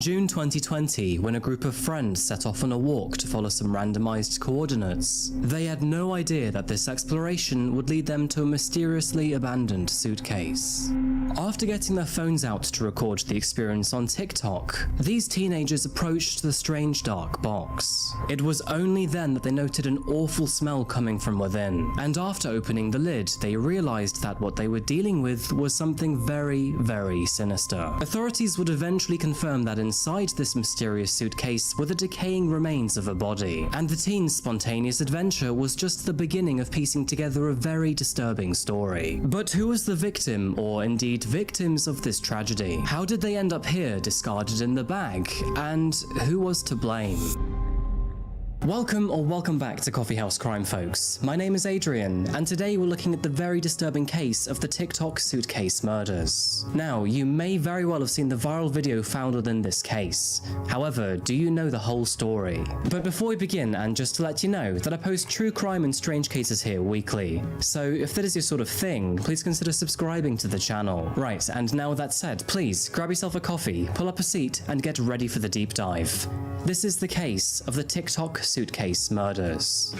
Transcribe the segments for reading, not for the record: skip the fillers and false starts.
June 2020, when a group of friends set off on a walk to follow some randomized coordinates. They had no idea that this exploration would lead them to a mysteriously abandoned suitcase. After getting their phones out to record the experience on TikTok, these teenagers approached the strange dark box. It was only then that they noted an awful smell coming from within, and after opening the lid, they realized that what they were dealing with was something very, very sinister. Authorities would eventually confirm that inside this mysterious suitcase were the decaying remains of a body, and the teens' spontaneous adventure was just the beginning of piecing together a very disturbing story. But who was the victim, or indeed victims, of this tragedy? How did they end up here, discarded in the bag? And who was to blame? Welcome back to Coffee House Crime, folks. My name is Adrian, and today we're looking at the very disturbing case of the TikTok suitcase murders. Now, you may very well have seen the viral video found within this case. However, do you know the whole story? But before we begin, and just to let you know that I post true crime and strange cases here weekly, so if that is your sort of thing, please consider subscribing to the channel. Right, and now with that said, please grab yourself a coffee, pull up a seat, and get ready for the deep dive. This is the case of the TikTok suitcase murders.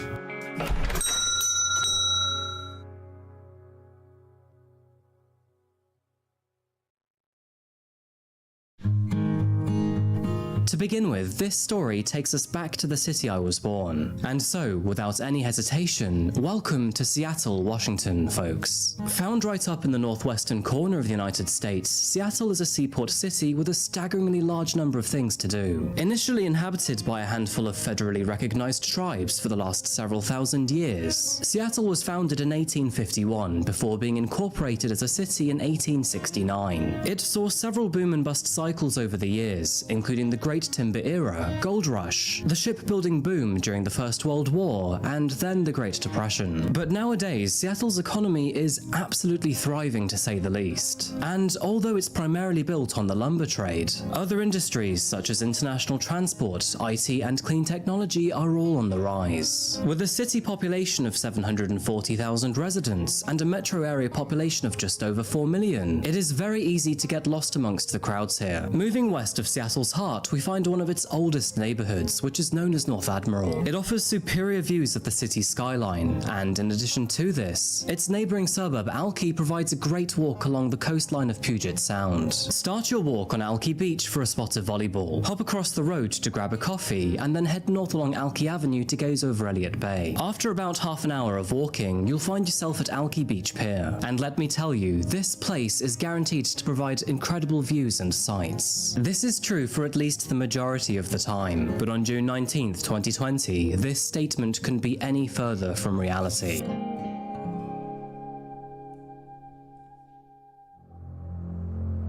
To begin with, this story takes us back to the city I was born. And so, without any hesitation, welcome to Seattle, Washington, folks. Found right up in the northwestern corner of the United States, Seattle is a seaport city with a staggeringly large number of things to do. Initially inhabited by a handful of federally recognized tribes for the last several thousand years, Seattle was founded in 1851 before being incorporated as a city in 1869. It saw several boom and bust cycles over the years, including the Great Timber Era, Gold Rush, the shipbuilding boom during the First World War, and then the Great Depression. But nowadays, Seattle's economy is absolutely thriving, to say the least. And although it's primarily built on the lumber trade, other industries such as international transport, IT, and clean technology are all on the rise. With a city population of 740,000 residents and a metro area population of just over 4 million, it is very easy to get lost amongst the crowds here. Moving west of Seattle's heart, we find one of its oldest neighborhoods, which is known as North Admiral. It offers superior views of the city's skyline, and in addition to this, its neighboring suburb Alki provides a great walk along the coastline of Puget Sound. Start your walk on Alki Beach for a spot of volleyball, hop across the road to grab a coffee, and then head north along Alki Avenue to gaze over Elliott Bay. After about half an hour of walking, you'll find yourself at Alki Beach Pier, and let me tell you, this place is guaranteed to provide incredible views and sights. This is true for at least the majority of the time, but on June 19th, 2020, this statement couldn't be any further from reality.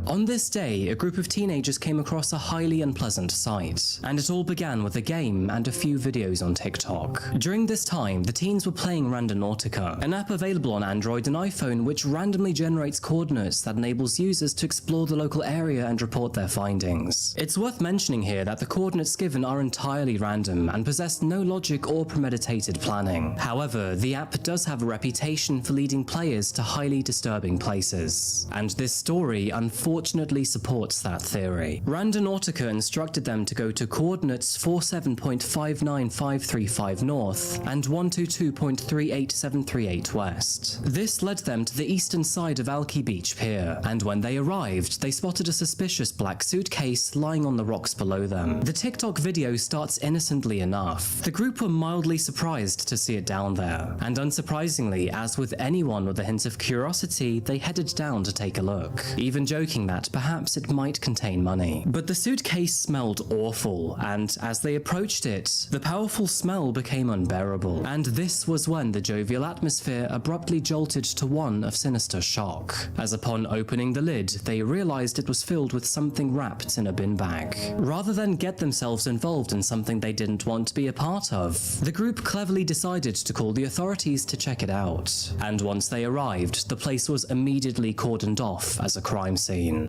On this day, a group of teenagers came across a highly unpleasant sight, and it all began with a game and a few videos on TikTok. During this time, the teens were playing Randonautica, an app available on Android and iPhone which randomly generates coordinates that enables users to explore the local area and report their findings. It's worth mentioning here that the coordinates given are entirely random and possess no logic or premeditated planning. However, the app does have a reputation for leading players to highly disturbing places, and this story unfortunately supports that theory. Randonautica instructed them to go to coordinates 47.59535 north and 122.38738 west. This led them to the eastern side of Alki Beach Pier, and when they arrived, they spotted a suspicious black suitcase lying on the rocks below them. The TikTok video starts innocently enough. The group were mildly surprised to see it down there, and unsurprisingly, as with anyone with a hint of curiosity, they headed down to take a look, even joking that perhaps it might contain money. But the suitcase smelled awful, and as they approached it, the powerful smell became unbearable. And this was when the jovial atmosphere abruptly jolted to one of sinister shock, as upon opening the lid, they realized it was filled with something wrapped in a bin bag. Rather than get themselves involved in something they didn't want to be a part of, the group cleverly decided to call the authorities to check it out. And once they arrived, the place was immediately cordoned off as a crime scene.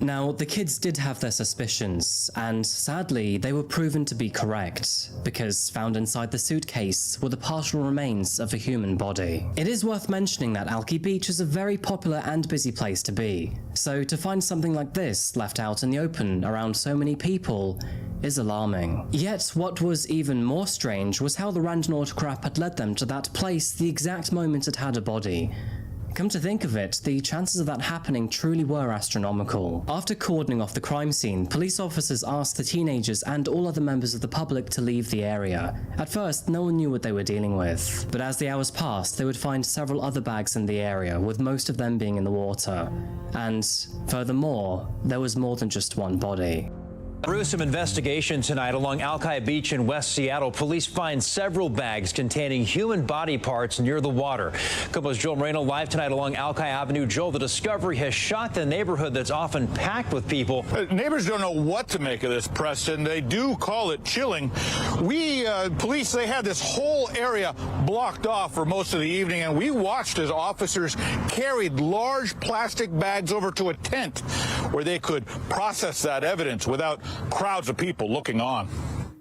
Now, the kids did have their suspicions, and sadly, they were proven to be correct, because found inside the suitcase were the partial remains of a human body. It is worth mentioning that Alki Beach is a very popular and busy place to be, so to find something like this left out in the open around so many people is alarming. Yet what was even more strange was how the random autograph had led them to that place the exact moment it had a body. Come to think of it, the chances of that happening truly were astronomical. After cordoning off the crime scene, police officers asked the teenagers and all other members of the public to leave the area. At first, no one knew what they were dealing with, but as the hours passed, they would find several other bags in the area, with most of them being in the water. And furthermore, there was more than just one body. Gruesome investigation tonight along Alki Beach in West Seattle. Police find several bags containing human body parts near the water. KOMO's Joel Moreno live tonight along Alki Avenue. Joel, the discovery has shocked the neighborhood that's often packed with people. Neighbors don't know what to make of this, Preston. They do call it chilling. Police, they had this whole area blocked off for most of the evening, and we watched as officers carried large plastic bags over to a tent where they could process that evidence without crowds of people looking on.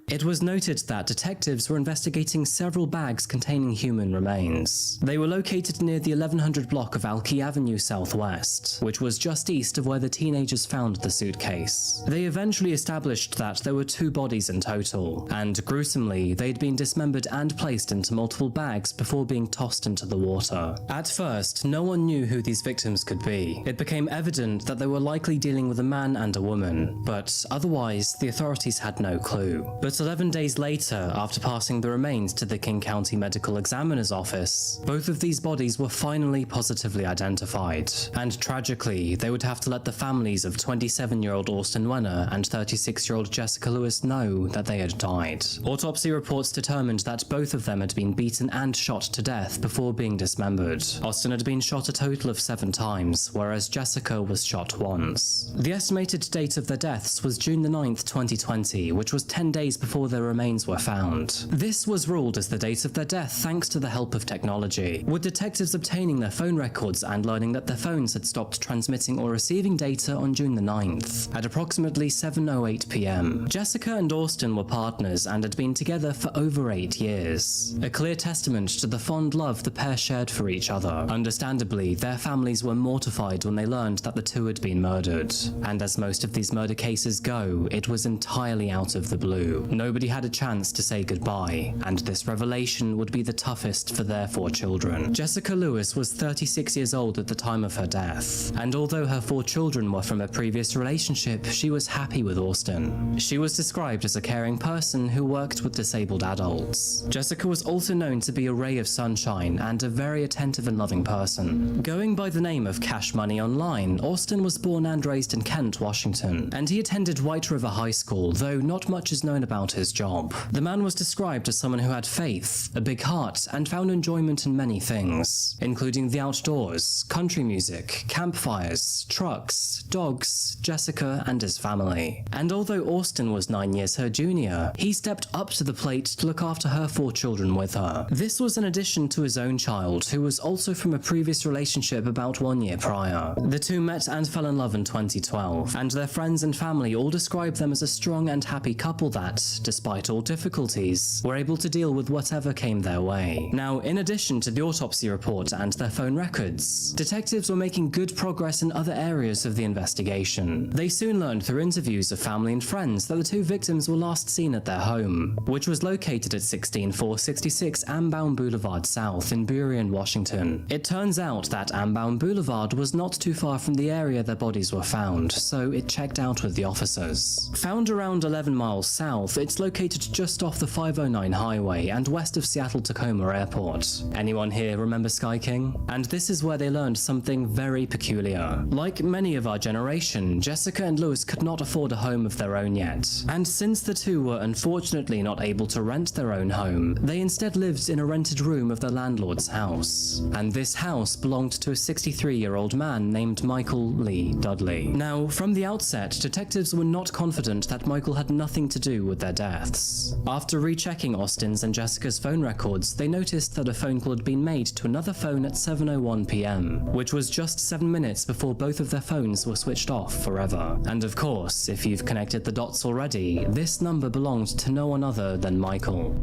It was noted that detectives were investigating several bags containing human remains. They were located near the 1100 block of Alki Avenue Southwest, which was just east of where the teenagers found the suitcase. They eventually established that there were 2 bodies in total, and gruesomely, they'd been dismembered and placed into multiple bags before being tossed into the water. At first, no one knew who these victims could be. It became evident that they were likely dealing with a man and a woman, but otherwise, the authorities had no clue. But 11 days later, after passing the remains to the King County Medical Examiner's office, both of these bodies were finally positively identified. And tragically, they would have to let the families of 27-year-old Austin Wenner and 36-year-old Jessica Lewis know that they had died. Autopsy reports determined that both of them had been beaten and shot to death before being dismembered. Austin had been shot a total of 7 times, whereas Jessica was shot once. The estimated date of their deaths was June the 9th, 2020, which was 10 days before their remains were found. This was ruled as the date of their death thanks to the help of technology, with detectives obtaining their phone records and learning that their phones had stopped transmitting or receiving data on June the 9th, at approximately 7:08 p.m. Jessica and Austin were partners and had been together for over 8 years, a clear testament to the fond love the pair shared for each other. Understandably, their families were mortified when they learned that the two had been murdered, and as most of these murder cases go, it was entirely out of the blue. Nobody had a chance to say goodbye, and this revelation would be the toughest for their 4 children. Jessica Lewis was 36 years old at the time of her death, and although her 4 children were from a previous relationship, she was happy with Austin. She was described as a caring person who worked with disabled adults. Jessica was also known to be a ray of sunshine and a very attentive and loving person. Going by the name of Cash Money Online, Austin was born and raised in Kent, Washington, and he attended White River High School, though not much is known about his job. The man was described as someone who had faith, a big heart, and found enjoyment in many things, including the outdoors, country music, campfires, trucks, dogs, Jessica, and his family. And although Austin was 9 years her junior, he stepped up to the plate to look after her 4 children with her. This was in addition to his own child, who was also from a previous relationship about 1 year prior. The two met and fell in love in 2012, and their friends and family all described them as a strong and happy couple that, despite all difficulties, were able to deal with whatever came their way. Now, in addition to the autopsy report and their phone records, detectives were making good progress in other areas of the investigation. They soon learned through interviews of family and friends that the 2 victims were last seen at their home, which was located at 16466 Ambound Boulevard South in Burien, Washington. It turns out that Ambound Boulevard was not too far from the area their bodies were found, so it checked out with the officers. Found around 11 miles south, it's located just off the 509 highway and west of Seattle-Tacoma Airport. Anyone here remember Sky King? And this is where they learned something very peculiar. Like many of our generation, Jessica and Lewis could not afford a home of their own yet, and since the two were unfortunately not able to rent their own home, they instead lived in a rented room of their landlord's house. And this house belonged to a 63-year-old man named Michael Lee Dudley. Now, from the outset, detectives were not confident that Michael had nothing to do with their their deaths. After rechecking Austin's and Jessica's phone records, they noticed that a phone call had been made to another phone at 7:01 p.m, which was just 7 minutes before both of their phones were switched off forever. And of course, if you've connected the dots already, this number belonged to no one other than Michael.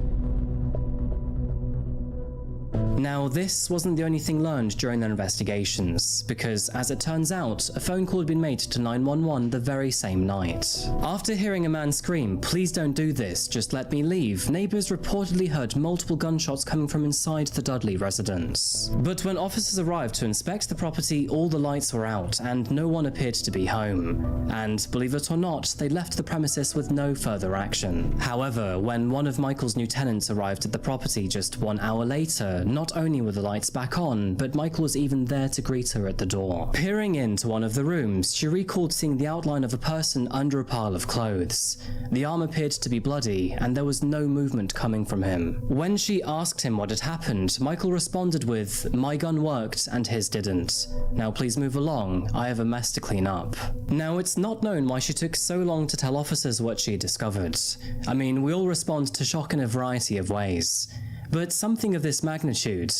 Now, this wasn't the only thing learned during their investigations, because as it turns out, a phone call had been made to 911 the very same night. After hearing a man scream, "Please don't do this, just let me leave," neighbors reportedly heard multiple gunshots coming from inside the Dudley residence. But when officers arrived to inspect the property, all the lights were out and no one appeared to be home. And believe it or not, they left the premises with no further action. However, when one of Michael's new tenants arrived at the property just 1 hour later, not only were the lights back on, but Michael was even there to greet her at the door. Peering into one of the rooms, she recalled seeing the outline of a person under a pile of clothes. The arm appeared to be bloody, and there was no movement coming from him. When she asked him what had happened, Michael responded with, "My gun worked and his didn't. Now please move along, I have a mess to clean up." Now, it's not known why she took so long to tell officers what she discovered. I mean, we all respond to shock in a variety of ways. But something of this magnitude,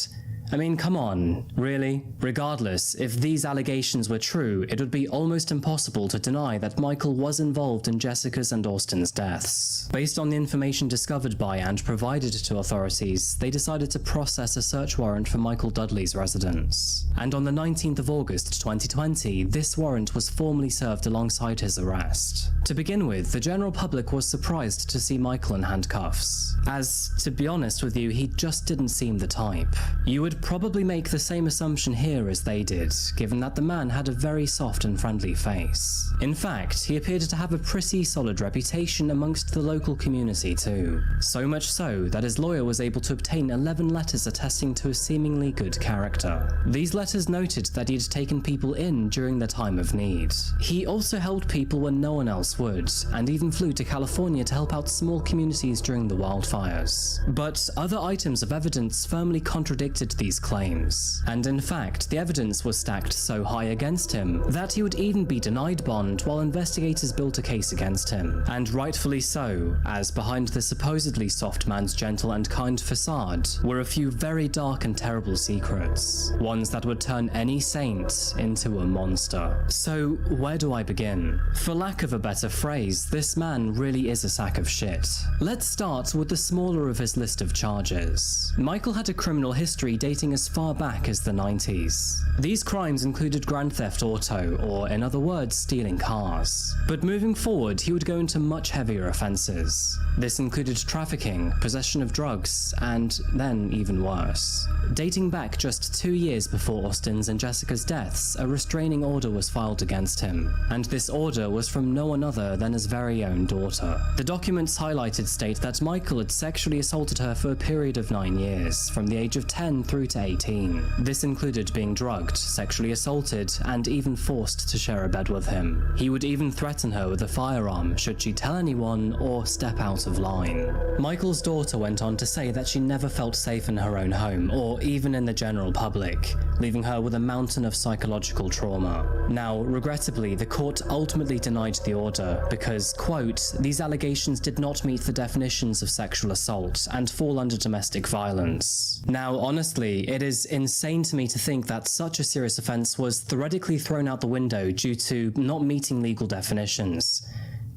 I mean, come on, really? Regardless, if these allegations were true, it would be almost impossible to deny that Michael was involved in Jessica's and Austin's deaths. Based on the information discovered by and provided to authorities, they decided to process a search warrant for Michael Dudley's residence. And on the 19th of August 2020, this warrant was formally served alongside his arrest. To begin with, the general public was surprised to see Michael in handcuffs, as, to be honest with you, he just didn't seem the type. You would probably make the same assumption here as they did, given that the man had a very soft and friendly face. In fact, he appeared to have a pretty solid reputation amongst the local community too. So much so that his lawyer was able to obtain 11 letters attesting to a seemingly good character. These letters noted that he had taken people in during their time of need. He also helped people when no one else would, and even flew to California to help out small communities during the wildfires. But other items of evidence firmly contradicted these claims, and in fact, the evidence was stacked so high against him that he would even be denied bond while investigators built a case against him. And rightfully so, as behind the supposedly soft man's gentle and kind facade were a few very dark and terrible secrets, ones that would turn any saint into a monster. So where do I begin? For lack of a better phrase, this man really is a sack of shit. Let's start with the smaller of his list of charges. Michael had a criminal history dating as far back as the 90s. These crimes included grand theft auto, or in other words, stealing cars. But moving forward, he would go into much heavier offences. This included trafficking, possession of drugs, and then even worse. Dating back just 2 years before Austin's and Jessica's deaths, a restraining order was filed against him, and this order was from no one other than his very own daughter. The documents highlighted state that Michael had sexually assaulted her for a period of 9 years, from the age of 10 through to 18. This included being drugged, sexually assaulted, and even forced to share a bed with him. He would even threaten her with a firearm should she tell anyone or step out of line. Michael's daughter went on to say that she never felt safe in her own home, or even in the general public, leaving her with a mountain of psychological trauma. Now, regrettably, the court ultimately denied the order because, quote, "These allegations did not meet the definitions of sexual assault and fall under domestic violence." Now, honestly, it is insane to me to think that such a serious offense was theoretically thrown out the window due to not meeting legal definitions.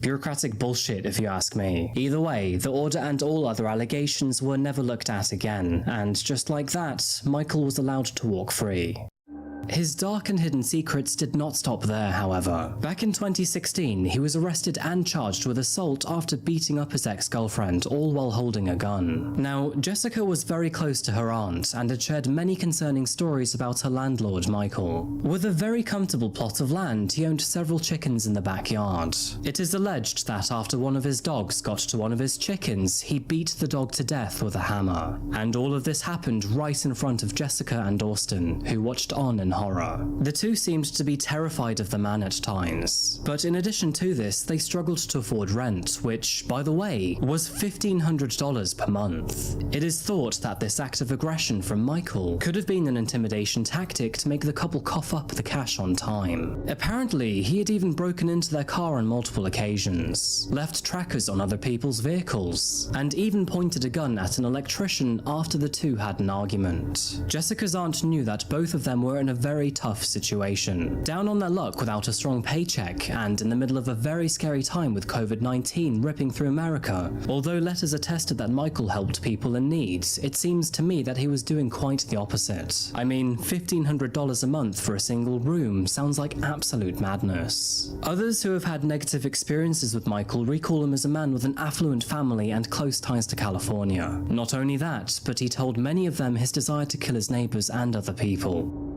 Bureaucratic bullshit, if you ask me. Either way, the order and all other allegations were never looked at again, and just like that, Michael was allowed to walk free. His dark and hidden secrets did not stop there, however. Back in 2016, he was arrested and charged with assault after beating up his ex-girlfriend, all while holding a gun. Now, Jessica was very close to her aunt and had shared many concerning stories about her landlord, Michael. With a very comfortable plot of land, he owned several chickens in the backyard. It is alleged that after one of his dogs got to one of his chickens, he beat the dog to death with a hammer. And all of this happened right in front of Jessica and Austin, who watched on in horror. The two seemed to be terrified of the man at times. But in addition to this, they struggled to afford rent, which, by the way, was $1,500 per month. It is thought that this act of aggression from Michael could have been an intimidation tactic to make the couple cough up the cash on time. Apparently, he had even broken into their car on multiple occasions, left trackers on other people's vehicles, and even pointed a gun at an electrician after the two had an argument. Jessica's aunt knew that both of them were in a very tough situation, down on their luck without a strong paycheck, and in the middle of a very scary time with COVID-19 ripping through America. Although letters attested that Michael helped people in need, it seems to me that he was doing quite the opposite. I mean, $1,500 a month for a single room sounds like absolute madness. Others who have had negative experiences with Michael recall him as a man with an affluent family and close ties to California. Not only that, but he told many of them his desire to kill his neighbors and other people.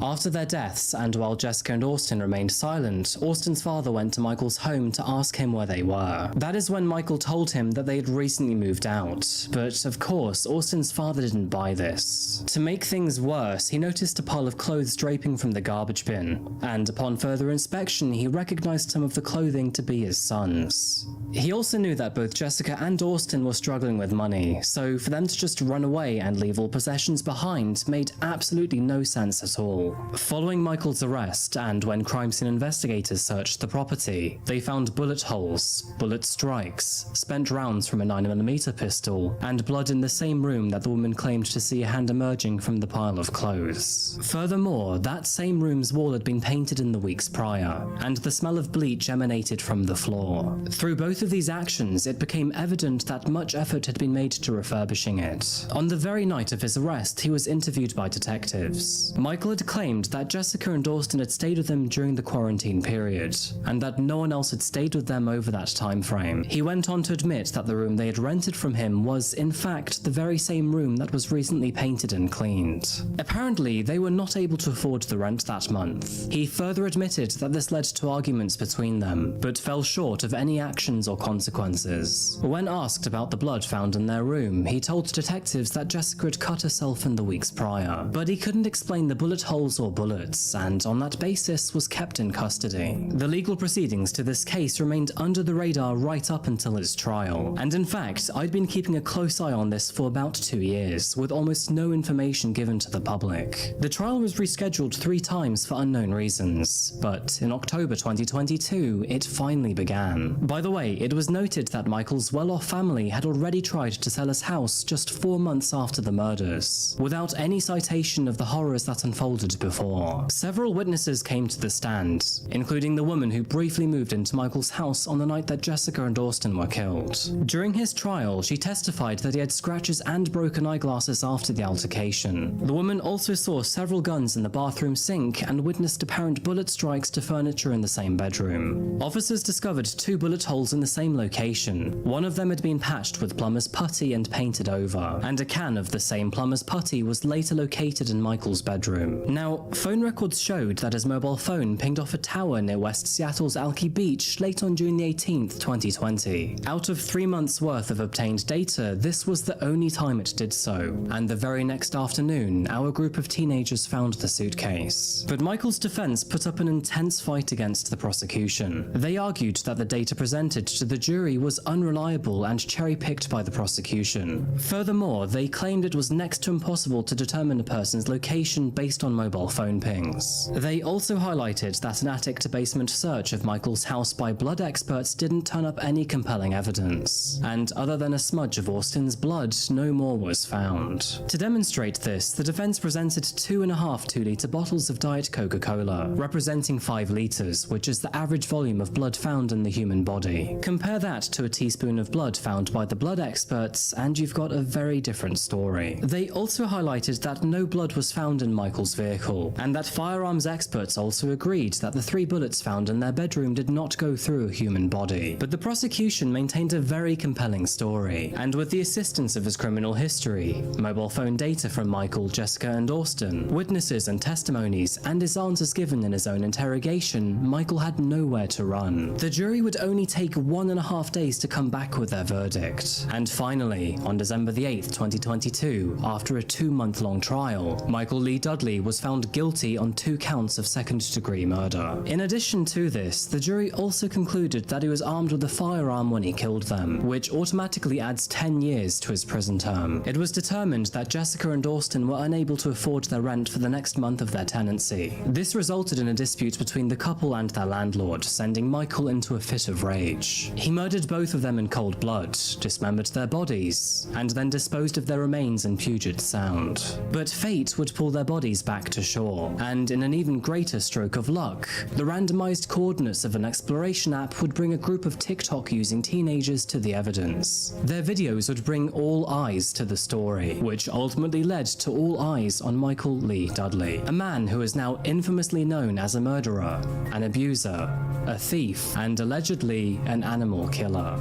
After their deaths, and while Jessica and Austin remained silent, Austin's father went to Michael's home to ask him where they were. That is when Michael told him that they had recently moved out, but of course, Austin's father didn't buy this. To make things worse, he noticed a pile of clothes draping from the garbage bin, and upon further inspection, he recognized some of the clothing to be his son's. He also knew that both Jessica and Austin were struggling with money, so for them to just run away and leave all possessions behind made absolutely no sense at all. Following Michael's arrest, and when crime scene investigators searched the property, they found bullet holes, bullet strikes, spent rounds from a 9mm pistol, and blood in the same room that the woman claimed to see a hand emerging from the pile of clothes. Furthermore, that same room's wall had been painted in the weeks prior, and the smell of bleach emanated from the floor. Through both of these actions, it became evident that much effort had been made to refurbishing it. On the very night of his arrest, he was interviewed by detectives. Michael had claimed that Jessica and Austin had stayed with him during the quarantine period, and that no one else had stayed with them over that time frame. He went on to admit that the room they had rented from him was, in fact, the very same room that was recently painted and cleaned. Apparently, they were not able to afford the rent that month. He further admitted that this led to arguments between them, but fell short of any actions or consequences. When asked about the blood found in their room, he told detectives that Jessica had cut herself in the weeks prior, but he couldn't explain the bullet holes or bullets, and on that basis was kept in custody. The legal proceedings to this case remained under the radar right up until his trial, and in fact, I'd been keeping a close eye on this for about 2 years, with almost no information given to the public. The trial was rescheduled 3 times for unknown reasons, but in October 2022, it finally began. By the way, it was noted that Michael's well-off family had already tried to sell his house just 4 months after the murders, without any citation of the horrors that unfolded before. Several witnesses came to the stand, including the woman who briefly moved into Michael's house on the night that Jessica and Austin were killed. During his trial, she testified that he had scratches and broken eyeglasses after the altercation. The woman also saw several guns in the bathroom sink and witnessed apparent bullet strikes to furniture in the same bedroom. Officers discovered 2 bullet holes in the same location. One of them had been patched with plumber's putty and painted over, and a can of the same plumber's putty was later located in Michael's bedroom. Now, phone records showed that his mobile phone pinged off a tower near West Seattle's Alki Beach late on June 18th, 2020. Out of 3 months worth of obtained data, this was the only time it did so, and the very next afternoon, our group of teenagers found the suitcase. But Michael's defense put up an intense fight against the prosecution. They argued that the data presented to the jury was unreliable and cherry-picked by the prosecution. Furthermore, they claimed it was next to impossible to determine a person's location based on mobile phone pings. They also highlighted that an attic-to-basement search of Michael's house by blood experts didn't turn up any compelling evidence, and other than a smudge of Austin's blood, no more was found. To demonstrate this, the defense presented 2.5 2-liter bottles of Diet Coca-Cola, representing 5 liters, which is the average volume of blood found in the human body. Compare that to a teaspoon of blood found by the blood experts, and you've got a very different story. They also highlighted that no blood was found in Michael's vehicle, and that firearms experts also agreed that the 3 bullets found in their bedroom did not go through a human body. But the prosecution maintained a very compelling story, and with the assistance of his criminal history, mobile phone data from Michael, Jessica, and Austin, witnesses and testimonies, and his answers given in his own interrogation, Michael had nowhere to run. The jury would only take 1.5 days to come back with their verdict. And finally, on December the 8th, 2022, after a 2-month-long trial, Michael Lee Dudley was found found guilty on 2 counts of second-degree murder. In addition to this, the jury also concluded that he was armed with a firearm when he killed them, which automatically adds 10 years to his prison term. It was determined that Jessica and Austin were unable to afford their rent for the next month of their tenancy. This resulted in a dispute between the couple and their landlord, sending Michael into a fit of rage. He murdered both of them in cold blood, dismembered their bodies, and then disposed of their remains in Puget Sound. But fate would pull their bodies back to shore, and in an even greater stroke of luck, the randomized coordinates of an exploration app would bring a group of TikTok-using teenagers to the evidence. Their videos would bring all eyes to the story, which ultimately led to all eyes on Michael Lee Dudley, a man who is now infamously known as a murderer, an abuser, a thief, and allegedly an animal killer.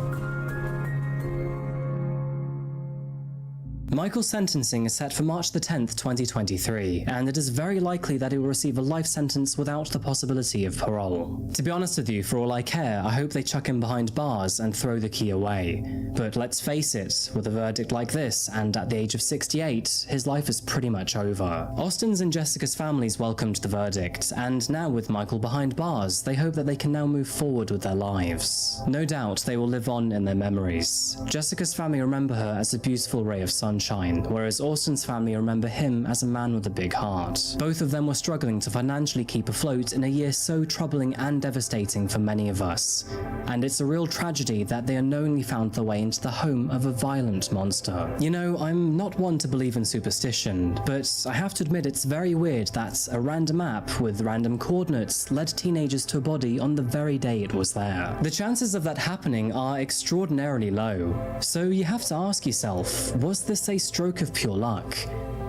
Michael's sentencing is set for March the 10th, 2023, and it is very likely that he will receive a life sentence without the possibility of parole. To be honest with you, for all I care, I hope they chuck him behind bars and throw the key away. But let's face it, with a verdict like this, and at the age of 68, his life is pretty much over. Austin's and Jessica's families welcomed the verdict, and now with Michael behind bars, they hope that they can now move forward with their lives. No doubt they will live on in their memories. Jessica's family remember her as a beautiful ray of sunshine, whereas Austin's family remember him as a man with a big heart. Both of them were struggling to financially keep afloat in a year so troubling and devastating for many of us, and it's a real tragedy that they unknowingly found their way into the home of a violent monster. You know, I'm not one to believe in superstition, but I have to admit it's very weird that a random app with random coordinates led teenagers to a body on the very day it was there. The chances of that happening are extraordinarily low, so you have to ask yourself, was this a stroke of pure luck?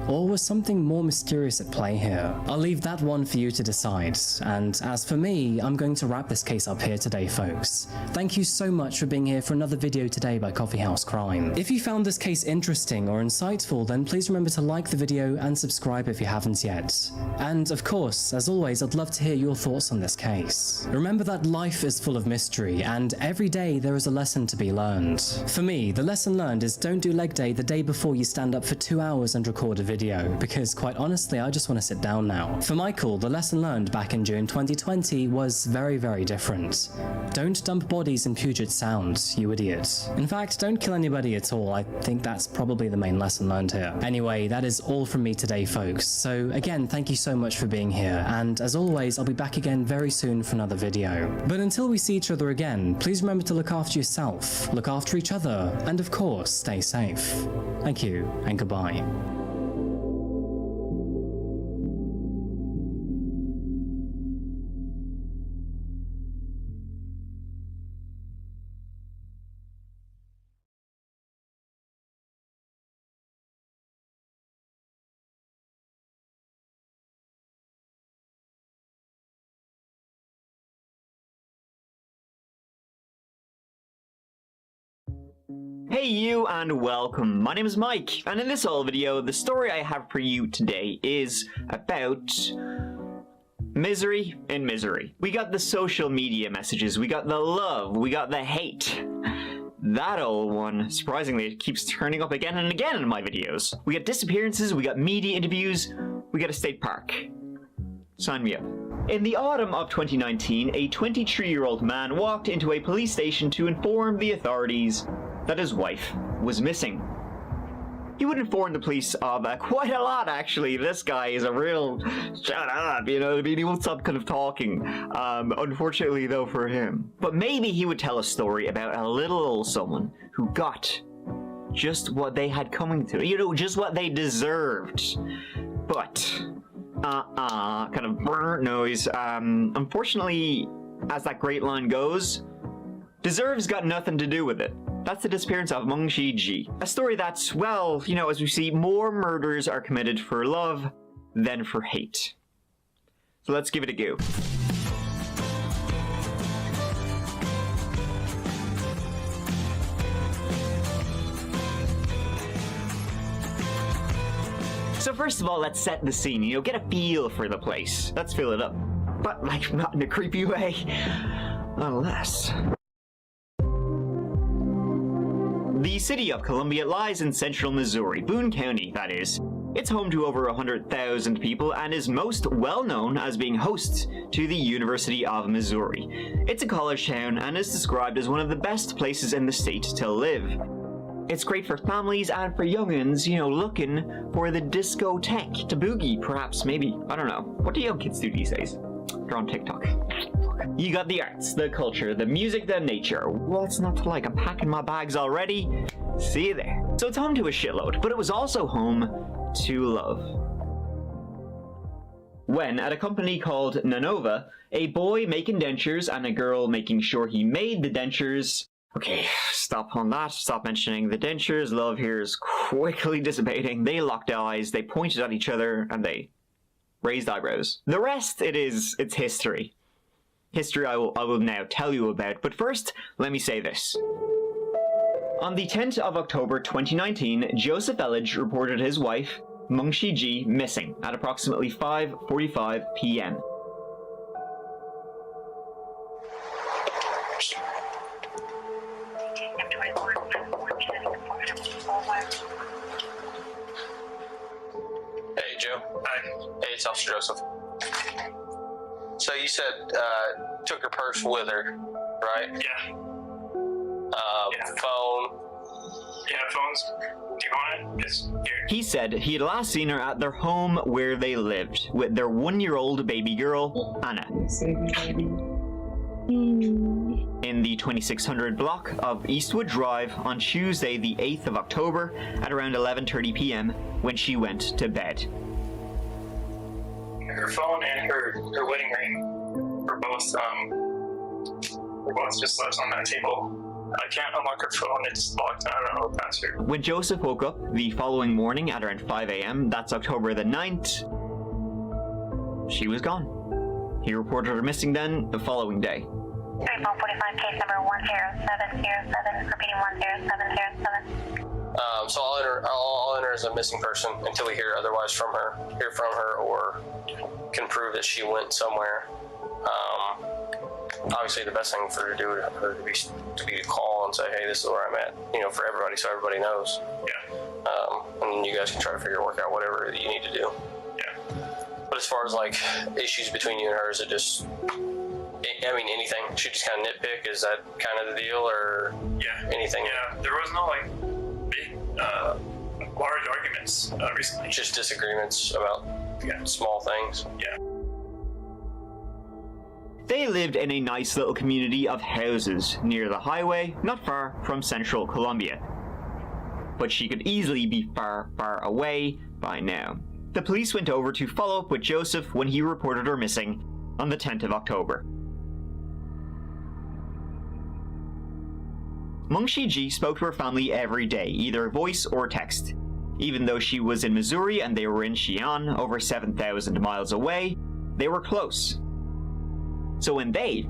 Or was something more mysterious at play here? I'll leave that one for you to decide, and as for me, I'm going to wrap this case up here today, folks. Thank you so much for being here for another video today by Coffee House Crime. If you found this case interesting or insightful, then please remember to like the video and subscribe if you haven't yet. And of course, as always, I'd love to hear your thoughts on this case. Remember that life is full of mystery, and every day there is a lesson to be learned. For me, the lesson learned is don't do leg day the day before you stand up for 2 hours and record a video, because quite honestly, I just want to sit down now. For Michael, the lesson learned back in June 2020 was very, very different. Don't dump bodies in Puget Sound, you idiot. In fact, don't kill anybody at all. I think that's probably the main lesson learned here. Anyway, that is all from me today, folks. So again, thank you so much for being here, and as always, I'll be back again very soon for another video. But until we see each other again, please remember to look after yourself, look after each other, and of course, stay safe. Thank you, and goodbye. Hey you, and welcome. My name is Mike, and in this whole video, the story I have for you today is about misery in misery. We got the social media messages, we got the love, we got the hate. That old one, surprisingly, it keeps turning up again and again in my videos. We got disappearances, we got media interviews, we got a state park. Sign me up. In the autumn of 2019, a 23-year-old man walked into a police station to inform the authorities that his wife was missing. He would inform the police of quite a lot, actually. This guy is a real shut up, you know what I mean? He won't stop kind of talking. Unfortunately, though, for him. But maybe he would tell a story about a little old someone who got just what they had coming to, you know, just what they deserved. But kind of brr noise. Unfortunately, as that great line goes, deserves got nothing to do with it. That's the disappearance of Meng Shi Ji. A story that's, well, you know, as we see, more murders are committed for love than for hate. So let's give it a go. So first of all, let's set the scene, you know, get a feel for the place. Let's fill it up. But, like, not in a creepy way. Unless... The city of Columbia lies in central Missouri, Boone County, that is. It's home to over 100,000 people and is most well known as being host to the University of Missouri. It's a college town and is described as one of the best places in the state to live. It's great for families and for youngins, you know, looking for the discotheque to boogie, perhaps, maybe. I don't know. What do young kids do these days? They're on TikTok. You got the arts, the culture, the music, the nature. What's not to like? I'm packing my bags already. See you there. So it's home to a shitload, but it was also home to love. When, at a company called Nanova, a boy making dentures and a girl making sure he made the dentures. Okay, stop on that. Stop mentioning the dentures. Love here is quickly dissipating. They locked eyes, they pointed at each other, and they raised eyebrows. The rest, it's history. History I will now tell you about, but first, let me say this. On the 10th of October 2019, Joseph Elledge reported his wife, Mungshi Ji, missing at approximately 5:45 p.m. Hey, Joe. Hi. Hey, it's Officer Joseph. So you said took her purse with her, right? Yeah. Phone. Yeah, phones. Do you want it? It's here. He said he had last seen her at their home where they lived, with their 1-year-old baby girl, Anna, in the 2600 block of Eastwood Drive on Tuesday the 8th of October at around 11:30 p.m. when she went to bed. Her phone and her wedding ring were both just left on that table. I can't unlock her phone, it's locked and I don't know the password. When Joseph woke up the following morning at around 5 a.m., that's October the 9th, she was gone. He reported her missing then the following day. 3445, case number 10707, repeating 10707. So I'll enter as a missing person until we hear from her, or can prove that she went somewhere. Obviously, the best thing for her to do would be to call and say, "Hey, this is where I'm at," for everybody, so everybody knows. Yeah. And you guys can try to work out whatever that you need to do. Yeah. But as far as like issues between you and her, is it just? I mean, anything? She just kind of nitpick? Is that kind of the deal, or anything? Yeah. There was no big, large arguments recently. Just disagreements about small things. Yeah. They lived in a nice little community of houses near the highway, not far from central Columbia. But she could easily be far, far away by now. The police went over to follow up with Joseph when he reported her missing on the 10th of October. Mungshi Ji spoke to her family every day, either voice or text. Even though she was in Missouri and they were in Xi'an, over 7,000 miles away, they were close. So when they